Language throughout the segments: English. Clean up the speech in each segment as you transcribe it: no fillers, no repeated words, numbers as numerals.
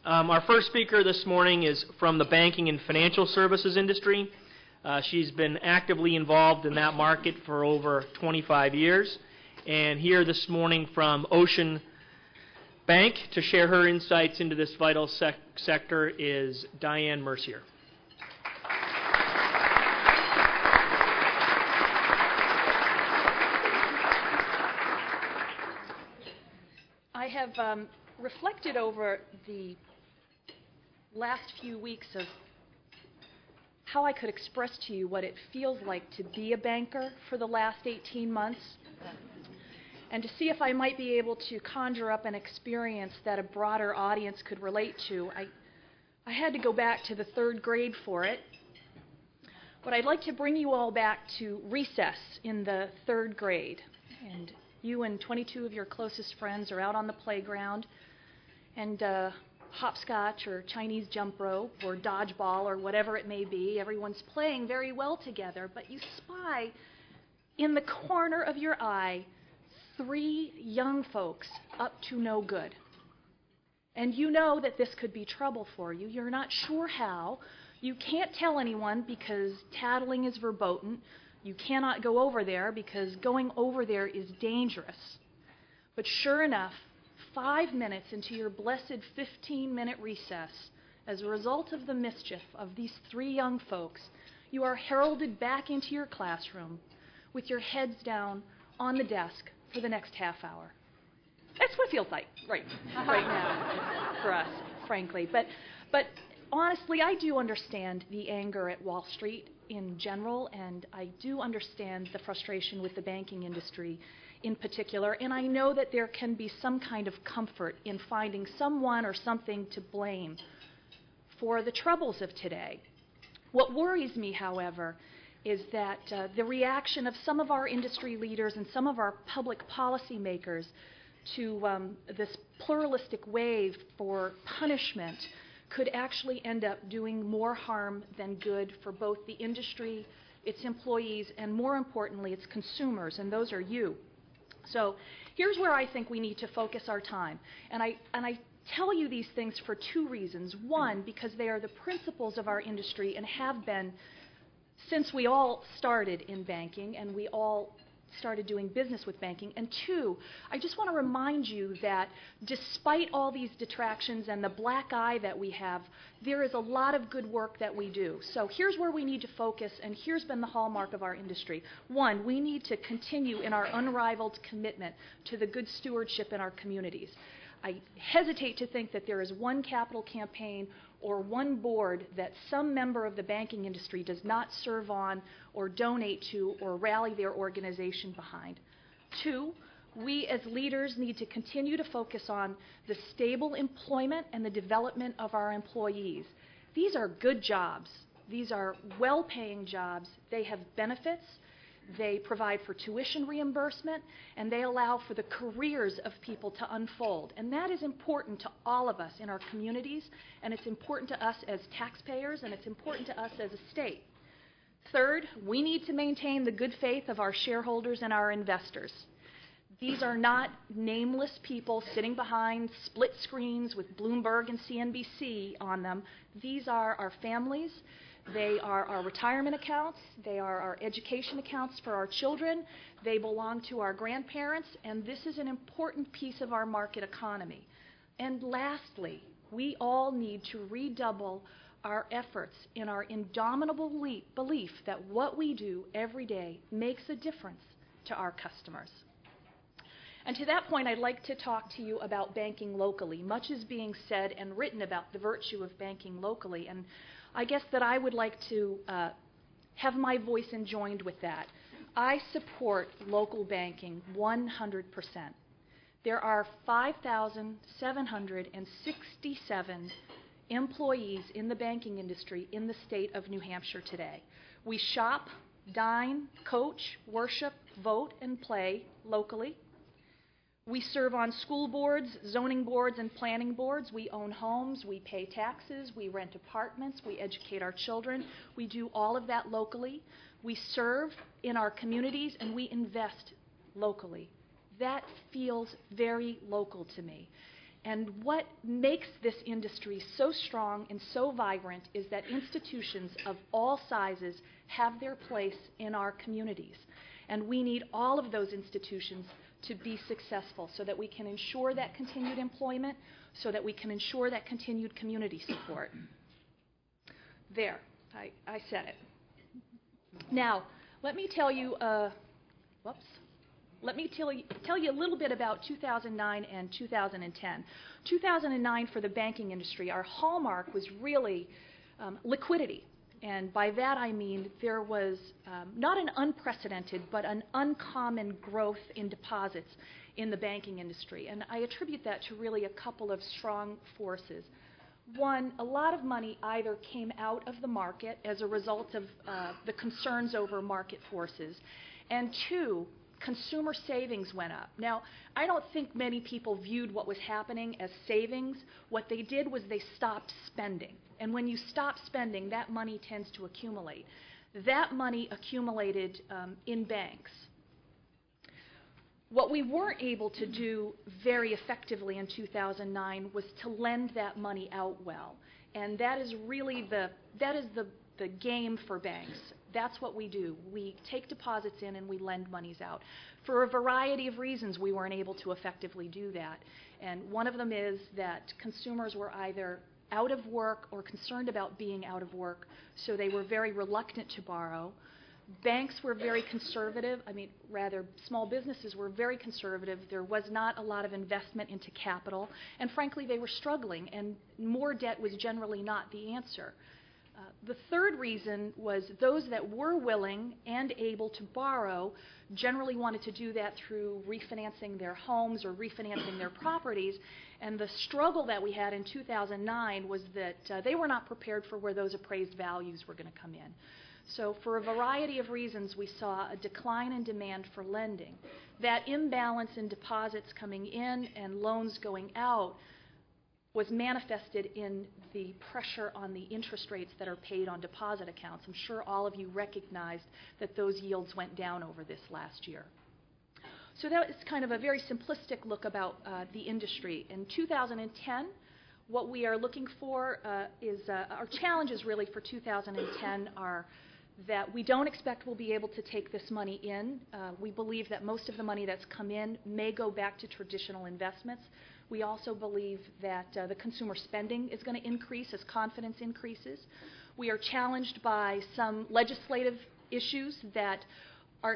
Our first speaker this morning is from the banking and financial services industry. She's been actively involved in that market for over 25 years. And here this morning from Ocean Bank to share her insights into this vital sector is Dianne Mercier. I have reflected over the last few weeks of how I could express to you what it feels like to be a banker for the last 18 months, and to see if I might be able to conjure up an experience that a broader audience could relate to. I had to go back to the 3rd grade for it, but I'd like to bring you all back to recess in the 3rd grade, and you and 22 of your closest friends are out on the playground, and hopscotch or Chinese jump rope or dodgeball or whatever it may be. Everyone's playing very well together, but you spy in the corner of your eye 3 young folks up to no good. And you know that this could be trouble for you. You're not sure how. You can't tell anyone because tattling is verboten. You cannot go over there because going over there is dangerous. But sure enough, 5 minutes into your blessed 15-minute recess, as a result of the mischief of these 3 young folks, you are heralded back into your classroom with your heads down on the desk for the next half hour. That's what it feels like right now for us, frankly. But honestly, I do understand the anger at Wall Street in general, and I do understand the frustration with the banking industry in particular, and I know that there can be some kind of comfort in finding someone or something to blame for the troubles of today. What worries me, however, is that the reaction of some of our industry leaders and some of our public policy makers to this pluralistic wave for punishment could actually end up doing more harm than good for both the industry, its employees, and more importantly, its consumers, and those are you. So here's where I think we need to focus our time. And I tell you these things for 2 reasons. One, because they are the principles of our industry and have been since we all started in banking and we all started doing business with banking. And 2, I just want to remind you that despite all these detractions and the black eye that we have, there is a lot of good work that we do. So here's where we need to focus, and here's been the hallmark of our industry. 1, we need to continue in our unrivaled commitment to the good stewardship in our communities. I hesitate to think that there is one capital campaign or one board that some member of the banking industry does not serve on or donate to or rally their organization behind. 2, we as leaders need to continue to focus on the stable employment and the development of our employees. These are good jobs. These are well-paying jobs. They have benefits. They provide for tuition reimbursement, and they allow for the careers of people to unfold. And that is important to all of us in our communities, and it's important to us as taxpayers, and it's important to us as a state. 3rd, we need to maintain the good faith of our shareholders and our investors. These are not nameless people sitting behind split screens with Bloomberg and CNBC on them. These are our families. They are our retirement accounts. They are our education accounts for our children. They belong to our grandparents, and this is an important piece of our market economy. And lastly, we all need to redouble our efforts in our indomitable belief that what we do every day makes a difference to our customers. And to that point, I'd like to talk to you about banking locally. Much is being said and written about the virtue of banking locally, and I guess that I would like to have my voice enjoined with that. I support local banking 100%. There are 5,767 employees in the banking industry in the state of New Hampshire today. We shop, dine, coach, worship, vote, and play locally. We serve on school boards, zoning boards, and planning boards. We own homes, we pay taxes, we rent apartments, we educate our children. We do all of that locally. We serve in our communities, and we invest locally. That feels very local to me. And what makes this industry so strong and so vibrant is that institutions of all sizes have their place in our communities. And we need all of those institutions to be successful so that we can ensure that continued employment, so that we can ensure that continued community support. There, I said it. Now, let me tell you, let me tell you a little bit about 2009 and 2010. 2009 for the banking industry, our hallmark was really liquidity. And by that I mean there was not an unprecedented, but an uncommon growth in deposits in the banking industry. And I attribute that to really a couple of strong forces. One, a lot of money either came out of the market as a result of the concerns over market forces, and two, consumer savings went up. Now, I don't think many people viewed what was happening as savings. What they did was they stopped spending. And when you stop spending, that money tends to accumulate. That money accumulated in banks. What we weren't able to do very effectively in 2009 was to lend that money out well. And that is really the game for banks. That's what we do. We take deposits in and we lend monies out. For a variety of reasons, we weren't able to effectively do that. And one of them is that consumers were either out of work or concerned about being out of work, so they were very reluctant to borrow. Banks were very conservative. Small businesses were very conservative. There was not a lot of investment into capital. And frankly, they were struggling, and more debt was generally not the answer. The third reason was those that were willing and able to borrow generally wanted to do that through refinancing their homes or refinancing their properties. And the struggle that we had in 2009 was that they were not prepared for where those appraised values were going to come in. So for a variety of reasons, we saw a decline in demand for lending. That imbalance in deposits coming in and loans going out was manifested in the pressure on the interest rates that are paid on deposit accounts. I'm sure all of you recognized that those yields went down over this last year. So that is kind of a very simplistic look about the industry. In 2010, what we are looking for is our challenges really for 2010 are that we don't expect we'll be able to take this money in. We believe that most of the money that's come in may go back to traditional investments. We also believe that the consumer spending is going to increase as confidence increases. We are challenged by some legislative issues that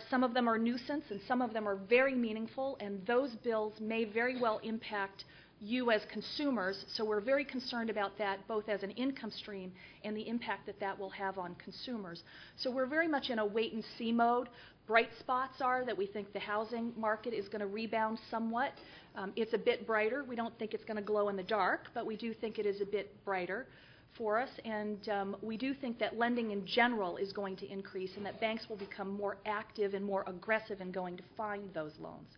some of them are nuisance and some of them are very meaningful, and those bills may very well impact you as consumers, so we're very concerned about that both as an income stream and the impact that that will have on consumers. So we're very much in a wait-and-see mode. Bright spots are that we think the housing market is going to rebound somewhat. It's a bit brighter. We don't think it's going to glow in the dark, but we do think it is a bit brighter for us, and we do think that lending in general is going to increase and that banks will become more active and more aggressive in going to find those loans.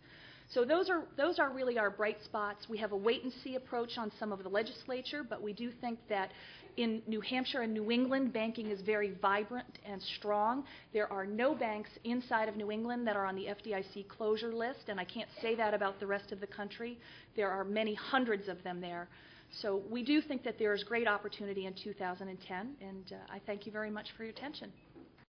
So those are really our bright spots. We have a wait-and-see approach on some of the legislature, but we do think that in New Hampshire and New England, banking is very vibrant and strong. There are no banks inside of New England that are on the FDIC closure list, and I can't say that about the rest of the country. There are many hundreds of them there. So we do think that there is great opportunity in 2010, and I thank you very much for your attention.